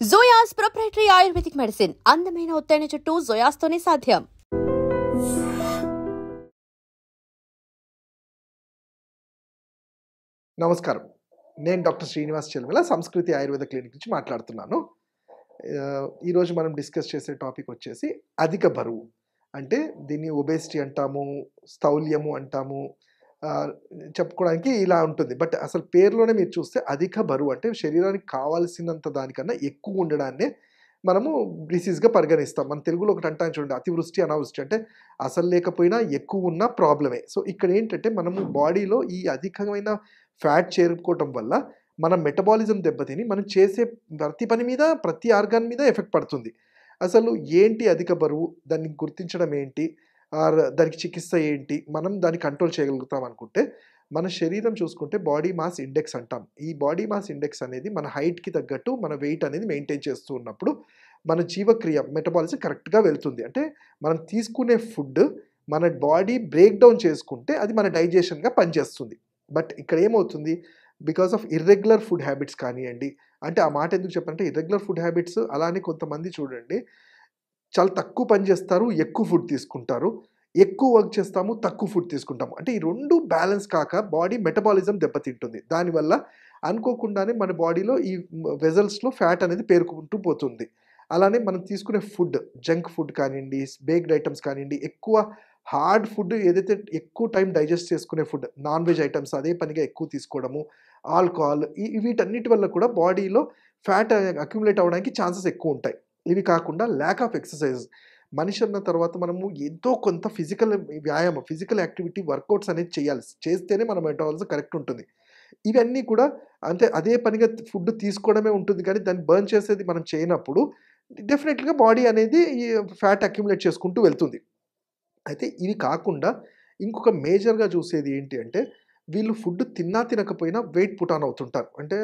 జోయాస్ proprietary ayurvedic medicine అందమైన ఒత్తైన చుట్టూ జోయాస్తోనే సాధ్యం. నమస్కారం. నేను డాక్టర్ శ్రీనివాస్ చెల్వెల సంస్కృతి ఆయుర్వేద క్లినిక్ నుంచి మాట్లాడుతున్నాను. ఈరోజు మనం డిస్కస్ చేసే టాపిక్ వచ్చేసి అధిక బరువు. అంటే దీన్ని ఒబేసిటీ అంటాము, స్థౌల్యము అంటాము. చెప్పుకోవడానికి ఇలా ఉంటుంది. బట్ అసలు పేరులోనే మీరు చూస్తే అధిక బరువు అంటే శరీరానికి కావాల్సినంత దానికన్నా ఎక్కువ ఉండడాన్నే మనము డిసీజ్‌గా పరిగణిస్తాం. మన తెలుగులో ఒకటి అంటాం చూడండి, అతివృష్టి, అనావృష్టి. అంటే అసలు లేకపోయినా ఎక్కువ ఉన్న ప్రాబ్లమే. సో, ఇక్కడ ఏంటంటే మనము బాడీలో ఈ అధికమైన ఫ్యాట్ చేరుకోవటం వల్ల మన మెటబాలిజం దెబ్బతిని మనం చేసే ప్రతి పని మీద, ప్రతి ఆర్గాన్ మీద ఎఫెక్ట్ పడుతుంది. అసలు ఏంటి అధిక బరువు? దాన్ని గుర్తించడం ఏంటి? దానికి చికిత్స ఏంటి? మనం దాన్ని కంట్రోల్ చేయగలుగుతాం అనుకుంటే, మన శరీరం చూసుకుంటే బాడీ మాస్ ఇండెక్స్ అంటాం. ఈ బాడీ మాస్ ఇండెక్స్ అనేది మన హైట్‌కి తగ్గట్టు మన వెయిట్ అనేది మెయింటైన్ చేస్తూ ఉన్నప్పుడు, మన జీవక్రియ మెటబాలిజం కరెక్ట్‌గా వెళ్తుంది. అంటే మనం తీసుకునే ఫుడ్ మన బాడీ బ్రేక్ డౌన్ చేసుకుంటే అది మన డైజెషన్‌గా పనిచేస్తుంది. బట్ ఇక్కడ ఏమవుతుంది? Because of irregular food habits కానియండి, అంటే ఆ మాట ఎందుకు చెప్పానంటే ఇర్రెగ్యులర్ ఫుడ్ హ్యాబిట్స్ అలానే కొంతమంది చూడండి చాలా తక్కువ పని చేస్తారు, ఎక్కువ ఫుడ్ తీసుకుంటారు. ఎక్కువ వర్క్ చేస్తాము, తక్కువ ఫుడ్ తీసుకుంటాము. అంటే ఈ 2 బ్యాలెన్స్ కాక బాడీ మెటబాలిజం దెబ్బతింటుంది. దానివల్ల అనుకోకుండానే మన బాడీలో ఈ వెసల్స్‌లో ఫ్యాట్ అనేది పేరుకుంటూ పోతుంది. అలానే మనం తీసుకునే ఫుడ్, జంక్ ఫుడ్ కానియండి, బేక్డ్ ఐటెమ్స్ కానియండి, ఎక్కువ హార్డ్ ఫుడ్ ఏదైతే ఎక్కువ టైం డైజెస్ట్ చేసుకునే ఫుడ్, నాన్ వెజ్ ఐటెమ్స్ అదే పనిగా ఎక్కువ తీసుకోవడము, ఆల్కహాల్ వీటన్నిటి వల్ల కూడా బాడీలో ఫ్యాట్ అక్యుములేట్ అవ్వడానికి ఛాన్సెస్ ఎక్కువుంటాయి. ఇవి కాకుండా ల్యాక్ ఆఫ్ ఎక్సర్‌సైజ్. మనిషి అన్న తర్వాత మనము ఎంతో కొంత వ్యాయామం, ఫిజికల్ యాక్టివిటీ, వర్కౌట్స్ అనేది చేయాలి. చేస్తేనే మన మెటబాలిజం కరెక్ట్ ఉంటుంది. ఇవన్నీ కూడా అంటే అదే పనిగా ఫుడ్ తీసుకోవడమే ఉంటుంది కానీ దాన్ని బర్న్ చేసేది మనం చేయనప్పుడు డెఫినెట్‌గా బాడీ అనేది ఈ ఫ్యాట్ అక్యుములేట్ చేసుకుంటూ వెళ్తుంది. అయితే ఇవి కాకుండా ఇంకొక మేజర్‌గా చూసేది ఏంటి అంటే, వీళ్ళు ఫుడ్ తిన్నా తినకపోయినా వెయిట్ పుట్ ఆన్ అవుతుంటారు. అంటే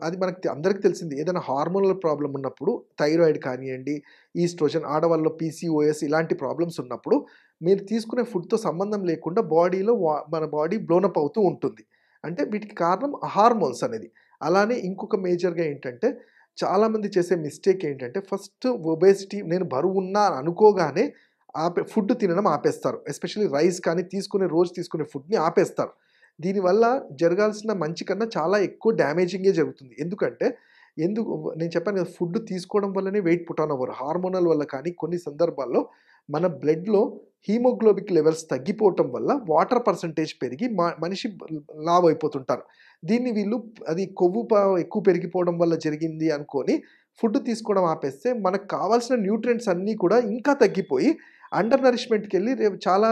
అది మనకి అందరికి తెలిసింది. ఏదైనా హార్మోనల్ ప్రాబ్లమ్ ఉన్నప్పుడు థైరాయిడ్ కానియండి, ఈస్ట్రోజన్, ఆడవాళ్ళలో పీసీఓఎస్ ఇలాంటి ప్రాబ్లమ్స్ ఉన్నప్పుడు మీరు తీసుకునే ఫుడ్‌తో సంబంధం లేకుండా బాడీలో మన బాడీ బ్లోన్ అప్ అవుతూ ఉంటుంది. అంటే వీటికి కారణం హార్మోన్స్ అనేది. అలానే ఇంకొక మేజర్‌గా ఏంటంటే, చాలామంది చేసే మిస్టేక్ ఏంటంటే, ఫస్ట్ ఒబేసిటీ నేను బరువున్నా అని అనుకోగానే ఫుడ్ తినడం ఆపేస్తారు. ఎస్పెషల్లీ రైస్ కానీ రోజు తీసుకునే ఫుడ్‌ని ఆపేస్తారు. దీనివల్ల జరగాల్సిన మంచి కన్నా చాలా ఎక్కువ డ్యామేజింగే జరుగుతుంది. ఎందుకంటే నేను చెప్పాను కదా! ఫుడ్ తీసుకోవడం వల్లనే వెయిట్ పుట్ ఆన్ అవ్వరు. హార్మోనల్ వల్ల కానీ కొన్ని సందర్భాల్లో మన బ్లడ్‌లో హీమోగ్లోబిక్ లెవెల్స్ తగ్గిపోవటం వల్ల వాటర్ పర్సెంటేజ్ పెరిగి మనిషి లావయిపోతుంటారు. దీన్ని వీళ్ళు అది కొవ్వు ఎక్కువ పెరిగిపోవడం వల్ల జరిగింది అనుకోని ఫుడ్ తీసుకోవడం ఆపేస్తే మనకు కావాల్సిన న్యూట్రియంట్స్ అన్నీ కూడా ఇంకా తగ్గిపోయి అండర్ నరిష్మెంట్‌కెళ్ళి రేపు చాలా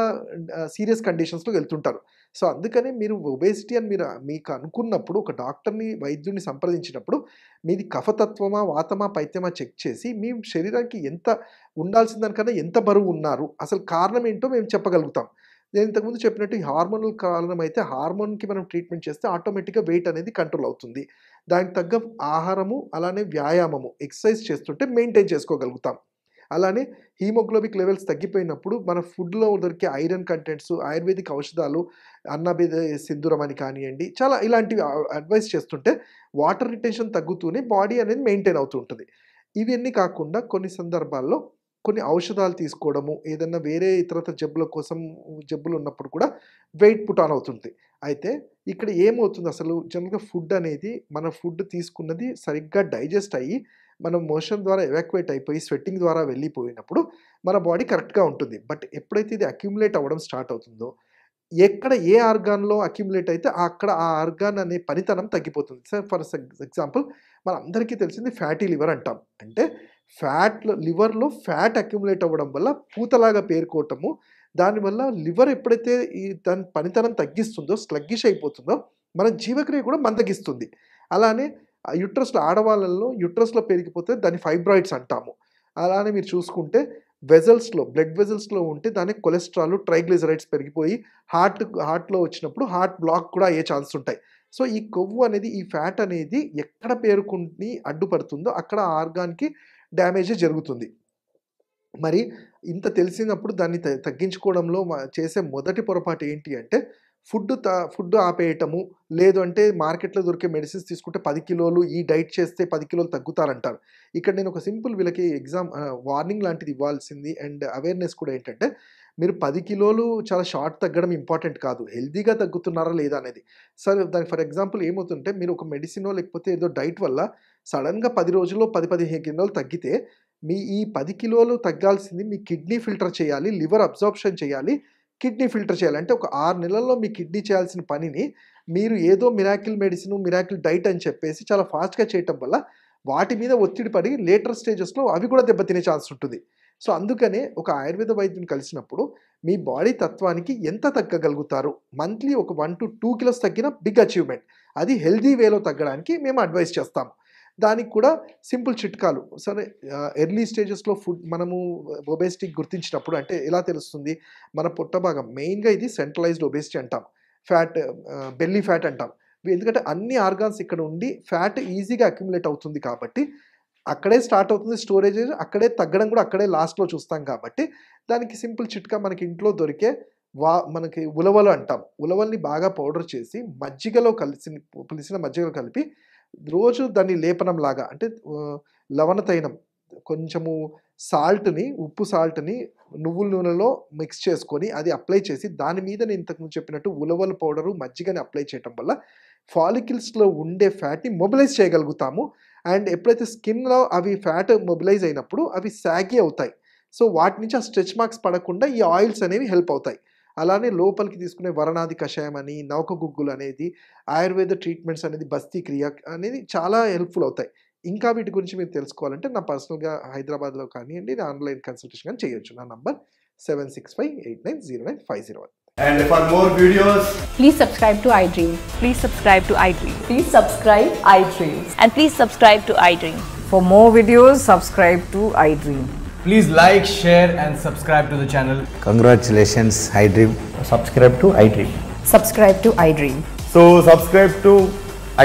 సీరియస్ కండిషన్స్‌లోకి వెళ్తుంటారు. సో, అందుకని మీరు ఒబేసిటీ అని మీకు అనుకున్నప్పుడు ఒక డాక్టర్‌ని, వైద్యుడిని సంప్రదించినప్పుడు మీది కఫతత్వమా, వాతమా, పైత్యమా చెక్ చేసి మీ శరీరానికి ఎంత ఉండాల్సిన దానికన్నా ఎంత బరువు ఉన్నారు, అసలు కారణం ఏంటో మేము చెప్పగలుగుతాం. నేను ఇంతకుముందు చెప్పినట్టు ఈ హార్మోనల్ కారణం అయితే హార్మోన్‌కి మనం ట్రీట్మెంట్ చేస్తే ఆటోమేటిక్‌గా వెయిట్ అనేది కంట్రోల్ అవుతుంది. దానికి తగ్గ ఆహారము, అలానే వ్యాయామము, ఎక్సర్సైజ్ చేస్తుంటే మెయింటైన్ చేసుకోగలుగుతాం. అలానే హీమోగ్లోబిక్ లెవెల్స్ తగ్గిపోయినప్పుడు మన ఫుడ్‌లో దొరికే ఐరన్ కంటెంట్స్, ఆయుర్వేదిక్ ఔషధాలు, అన్నబిద సింధూరం అని కానియండి, చాలా ఇలాంటివి అడ్వైస్ చేస్తుంటే వాటర్ రిటెన్షన్ తగ్గుతూనే బాడీ అనేది మెయింటైన్ అవుతూ ఉంటుంది. ఇవన్నీ కాకుండా కొన్ని సందర్భాల్లో కొన్ని ఔషధాలు తీసుకోవడము, ఏదన్నా వేరే ఇతరత్ర జబ్బులున్నప్పుడు కూడా వెయిట్ పుట్ ఆన్ అవుతుంది. అయితే ఇక్కడ ఏమవుతుంది అసలు జనరల్‌గా ఫుడ్ అనేది మన ఫుడ్ తీసుకున్నది సరిగ్గా డైజెస్ట్ అయ్యి మనం మోషన్ ద్వారా ఎవాక్యుయేట్ అయిపోయి స్వెట్టింగ్ ద్వారా వెళ్ళిపోయినప్పుడు మన బాడీ కరెక్ట్‌గా ఉంటుంది. బట్ ఎప్పుడైతే ఇది అక్యుములేట్ అవ్వడం స్టార్ట్ అవుతుందో, ఏ ఆర్గాన్‌లో అక్యుములేట్ అయితే అక్కడ ఆ ఆర్గాన్ అనే పనితనం తగ్గిపోతుంది. ఎగ్జాంపుల్ మనందరికీ తెలిసింది ఫ్యాటీ లివర్ అంటాం. అంటే లివర్‌లో ఫ్యాట్ అక్యుములేట్ అవ్వడం వల్ల పూతలాగా పేరుకోవటము, దానివల్ల లివర్ ఎప్పుడైతే దాని పనితనం తగ్గిస్తుందో, స్లగ్గిష్ అయిపోతుందో, మన జీవక్రియ కూడా మందగిస్తుంది. అలానే యుట్రస్‌లో పెరిగిపోతే దాన్ని ఫైబ్రాయిడ్స్ అంటాము. అలానే మీరు చూసుకుంటే బ్లడ్ వెసల్స్‌లో ఉంటే దానికి కొలెస్ట్రాల్, ట్రైగ్లిజరైడ్స్ పెరిగిపోయి హార్ట్‌లో వచ్చినప్పుడు హార్ట్ బ్లాక్ కూడా అయ్యే ఛాన్సెస్ ఉంటాయి. సో, ఈ కొవ్వు అనేది, ఈ ఫ్యాట్ అనేది ఎక్కడ పేరుకొని అడ్డుపడుతుందో అక్కడ ఆ ఆర్గాన్‌కి డ్యామేజే జరుగుతుంది. మరి ఇంత తెలిసినప్పుడు దాన్ని తగ్గించుకోవడంలో చేసే మొదటి పొరపాటు ఏంటి అంటే, ఫుడ్ ఆపేయటము, లేదు అంటే మార్కెట్లో దొరికే మెడిసిన్స్ తీసుకుంటే 10 కిలోలు ఈ డైట్ చేస్తే 10 కిలోలు తగ్గుతారంటారు. ఇక్కడ నేను ఒక సింపుల్ వీళ్ళకి వార్నింగ్ లాంటిది ఇవ్వాల్సింది అండ్ అవేర్‌నెస్ కూడా ఏంటంటే, మీరు 10 కిలోలు చాలా షార్ట్ తగ్గడం ఇంపార్టెంట్ కాదు. హెల్తీగా తగ్గుతున్నారా లేదా అనేది. సరే దానికి ఫర్ ఎగ్జాంపుల్ ఏమవుతుంటే, మీరు ఒక మెడిసినో లేకపోతే ఏదో డైట్ వల్ల సడెన్‌గా 10 రోజుల్లో 10, 15 కిలోలు తగ్గితే, మీ ఈ 10 కిలోలు తగ్గాల్సింది మీ కిడ్నీ ఫిల్టర్ చేయాలి, లివర్ అబ్జార్ప్షన్ చేయాలి, కిడ్నీ ఫిల్టర్ చేయాలి. అంటే ఒక 6 నెలల్లో మీ కిడ్నీ చేయాల్సిన పనిని మీరు ఏదో మిరాకిల్ మెడిసిన్, మిరాకిల్ డైట్ అని చెప్పేసి చాలా ఫాస్ట్‌గా చేయటం వల్ల వాటి మీద ఒత్తిడి పడి లేటర్ స్టేజెస్‌లో అవి కూడా దెబ్బతినే ఛాన్స్ ఉంటుంది. సో, అందుకనే ఒక ఆయుర్వేద వైద్యుని కలిసినప్పుడు మీ బాడీ తత్వానికి ఎంత తగ్గగలుగుతారు? మంత్లీ ఒక 1-2 కిలోస్ తగ్గిన బిగ్ అచీవ్‌మెంట్. అది హెల్తీ వేలో తగ్గడానికి మేము అడ్వైస్ చేస్తాము. దానికి కూడా సింపుల్ చిట్కాలు. సరే ఎర్లీ స్టేజెస్‌లో మనము ఒబేసిటీ గుర్తించినప్పుడు అంటే ఎలా తెలుస్తుంది? మన పొట్ట భాగం మెయిన్‌గా ఇది సెంట్రలైజ్డ్ ఒబేసిటీ అంటాం. బెల్లీ ఫ్యాట్ అంటాం. ఎందుకంటే అన్ని ఆర్గాన్స్ ఇక్కడ ఉండి ఫ్యాట్ ఈజీగా అక్యుములేట్ అవుతుంది కాబట్టి, అక్కడే స్టార్ట్ అవుతుంది స్టోరేజ్, అక్కడే తగ్గడం కూడా అక్కడే లాస్ట్‌లో చూస్తాం కాబట్టి, దానికి సింపుల్ చిట్కా మనకి ఇంట్లో దొరికే మనకి ఉలవలు అంటాం. ఉలవల్ని బాగా పౌడర్ చేసి మజ్జిగలో పులిసిన మజ్జిగలో కలిపి రోజు దాన్ని లేపనంలాగా అంటే లవణ తైలం కొంచెము ఉప్పు సాల్ట్‌ని నువ్వుల నూనెలో మిక్స్ చేసుకొని అది అప్లై చేసి దాని మీద నేను ఇంతకుముందు చెప్పినట్టు ఉలవల పౌడరు, మజ్జిగని అప్లై చేయటం వల్ల ఫాలికల్స్‌లో ఉండే ఫ్యాట్‌ని మొబిలైజ్ చేయగలుగుతాము. అండ్ ఎప్పుడైతే స్కిన్‌లో అవి ఫ్యాట్ మొబిలైజ్ అయినప్పుడు అవి సాగీ అవుతాయి. సో, వాటి నుంచి ఆ స్ట్రెచ్ మార్క్స్ పడకుండా ఈ ఆయిల్స్ అనేవి హెల్ప్ అవుతాయి. అలానే లోపలికి తీసుకునే వరణాది కషాయం అని, నవక గుగ్గులు అనేది, ఆయుర్వేద ట్రీట్మెంట్స్ అనేది, బస్తీ క్రియ అనేది చాలా హెల్ప్‌ఫుల్ అవుతాయి. ఇంకా వీటి గురించి మీరు తెలుసుకోవాలంటే నా పర్సనల్‌గా హైదరాబాద్‌లో కానియండి, ఆన్‌లైన్ కన్సల్టేషన్ గాని చేయొచ్చు. నా number 7658909501. And for more videos, Please subscribe to iDream. Please subscribe to iDream. Please subscribe iDream. And please subscribe to iDream. For more videos, subscribe to iDream. please like, share and subscribe to the channel. Congratulations, iDream. Subscribe to iDream. Subscribe to iDream. So subscribe to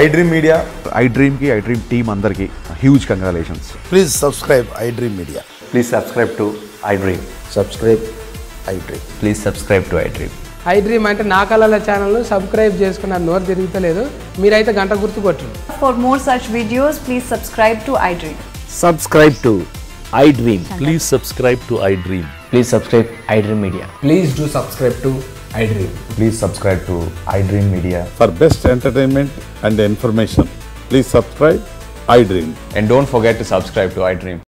iDream Media. iDream ki iDream team andarki huge congratulations. Please subscribe iDream Media. Please subscribe to iDream. Subscribe iDream. Please subscribe to iDream. iDream అంటే నా కళల channel subscribe చేసుకున్న నోరు తిరుగుతలేదు, మీరైతే గంట గుర్తు కొట్టండి. For more such videos, please subscribe to iDream. Subscribe to iDream. Please subscribe to iDream. Please subscribe iDream Media. Please do subscribe to iDream. Please subscribe to iDream Media. For best entertainment and information, please subscribe iDream. And don't forget to subscribe to iDream.